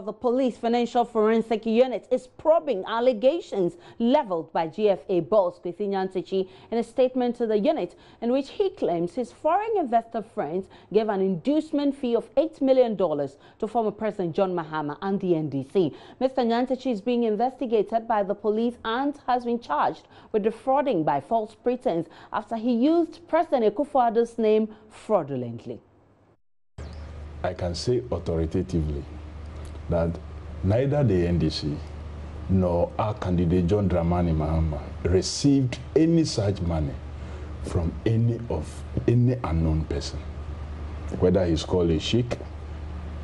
The Police Financial Forensic Unit is probing allegations leveled by GFA Boss Kwesi Nyantakyi in a statement to the unit in which he claims his foreign investor friends gave an inducement fee of $8 million to former President John Mahama and the NDC. Mr. Nyantakyi is being investigated by the police and has been charged with defrauding by false pretense after he used President Akufo-Addo's name fraudulently. I can say authoritatively that neither the NDC nor our candidate John Dramani Mahama received any such money from any unknown person. Whether he's called a sheikh,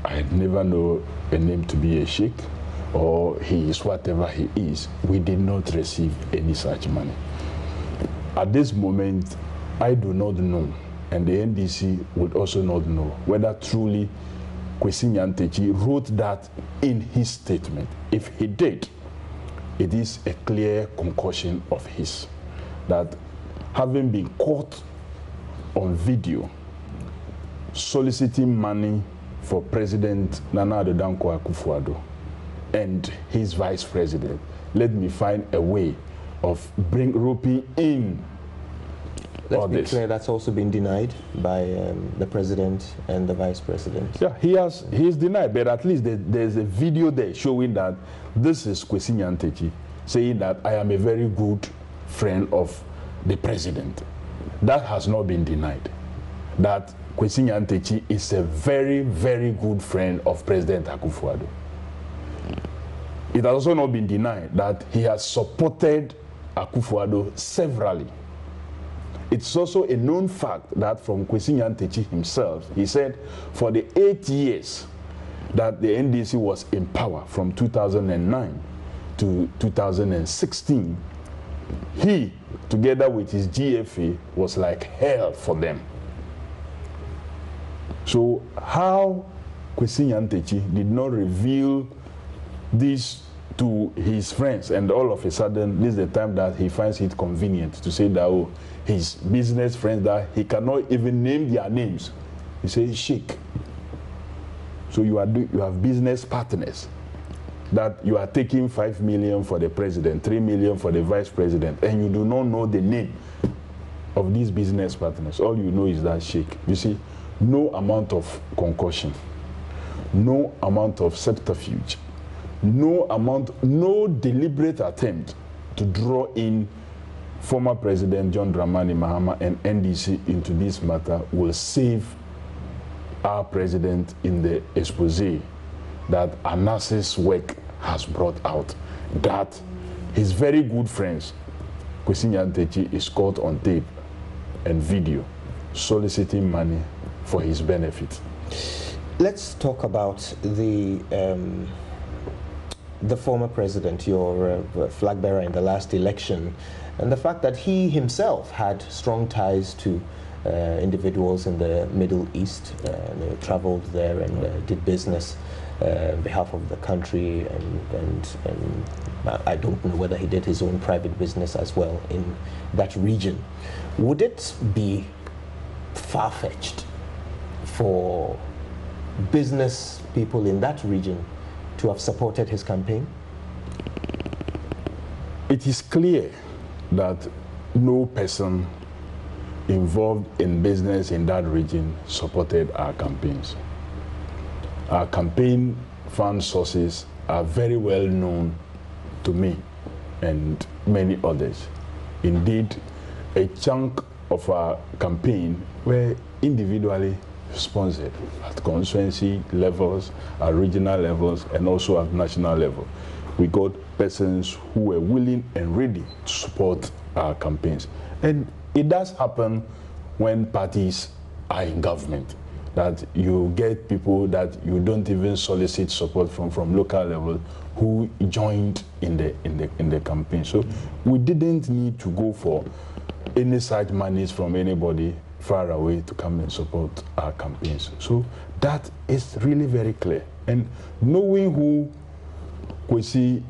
I never know a name to be a sheikh, or he is whatever he is, we did not receive any such money. At this moment, I do not know, and the NDC would also not know whether truly Kwesi Nyantakyi wrote that in his statement. If he did, it is a clear concussion of his that having been caught on video soliciting money for President Nana Addo Dankwa Akufo-Addo and his vice president, let me find a way of roping in. Let's be clear, that's also been denied by the president and the vice president. Yeah, he's denied, but at least there's a video there showing that this is Kwesi Nyantakyi saying that I am a very good friend of the president. That has not been denied. That Kwesi Nyantakyi is a very, very good friend of President Akufo-Addo. It has also not been denied that he has supported Akufo-Addo severally. It's also a known fact that from Kwesi Nyantakyi himself, he said for the 8 years that the NDC was in power from 2009 to 2016, he, together with his GFA, was like hell for them. So how Kwesi Nyantakyi did not reveal this to his friends, and all of a sudden this is the time that he finds it convenient to say that, oh, his business friends that he cannot even name their names, he says sheikh. So you have business partners that you are taking 5 million for the president, 3 million for the vice president, and you do not know the name of these business partners. All you know is that sheikh. You see, no amount of concussion, no amount of subterfuge, no deliberate attempt to draw in former President John Dramani Mahama and NDC into this matter will save our president in the expose that Anas's work has brought out, that his very good friends, Kwesi Nyantakyi, is caught on tape and video soliciting money for his benefit. Let's talk about the former president, your flag bearer in the last election, and the fact that he himself had strong ties to individuals in the Middle East, and traveled there and did business on behalf of the country, and I don't know whether he did his own private business as well in that region. Would it be far-fetched for business people in that region to have supported his campaign? It is clear that no person involved in business in that region supported our campaigns. Our campaign fund sources are very well known to me and many others. Indeed, a chunk of our campaign were individually sponsored at constituency levels, at regional levels, and also at national level. We got persons who were willing and ready to support our campaigns. And it does happen when parties are in government, that you get people that you don't even solicit support from local level who joined in the campaign. So we didn't need to go for any such monies from anybody far away to come and support our campaigns. So that is really very clear. And knowing who Kwesi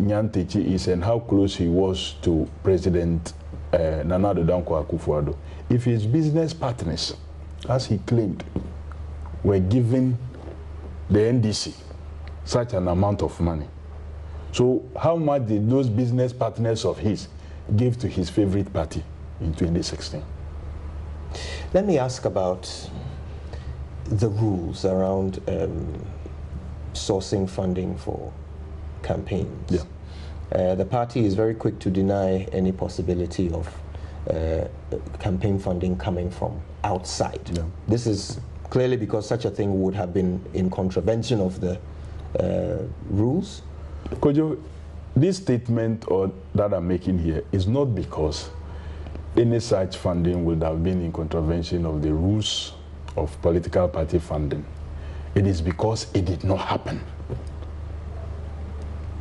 Nyantakyi is and how close he was to President Nana Addo Dankwa Akufo-Addo, if his business partners, as he claimed, were giving the NDC such an amount of money. So how much did those business partners of his give to his favorite party in 2016? Let me ask about the rules around sourcing funding for campaigns. Yeah. The party is very quick to deny any possibility of campaign funding coming from outside. Yeah. This is clearly because such a thing would have been in contravention of the rules. Kojo, this statement that I'm making here is not because any such funding would have been in contravention of the rules of political party funding. It is because it did not happen.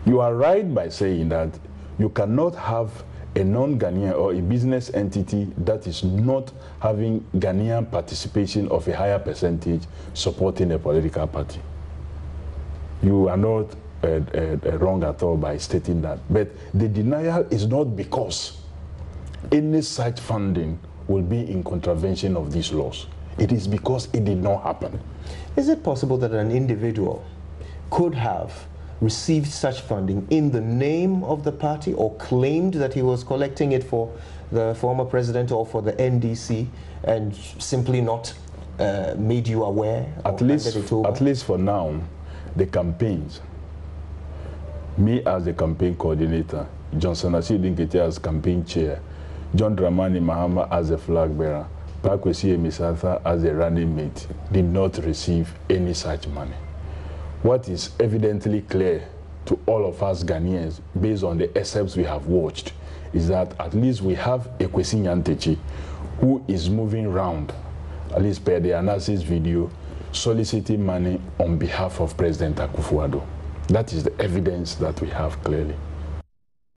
You are right by saying that you cannot have a non-Ghanaian or a business entity that is not having Ghanaian participation of a higher percentage supporting a political party. You are not wrong at all by stating that. But the denial is not because any such funding will be in contravention of these laws. It is because it did not happen. Is it possible that an individual could have received such funding in the name of the party or claimed that he was collecting it for the former president or for the NDC and simply not made you aware? At least for now, the campaigns, me as the campaign coordinator, Johnson Asidi Nkete as campaign chair, John Dramani Mahama as the flag bearer, Pakwesi Emisatha as the running mate, did not receive any such money. What is evidently clear to all of us Ghanaians, based on the excerpts we have watched, is that at least we have Kwesi Nyantakyi, who is moving around, at least per the analysis video, soliciting money on behalf of President Akufo-Addo. That is the evidence that we have clearly.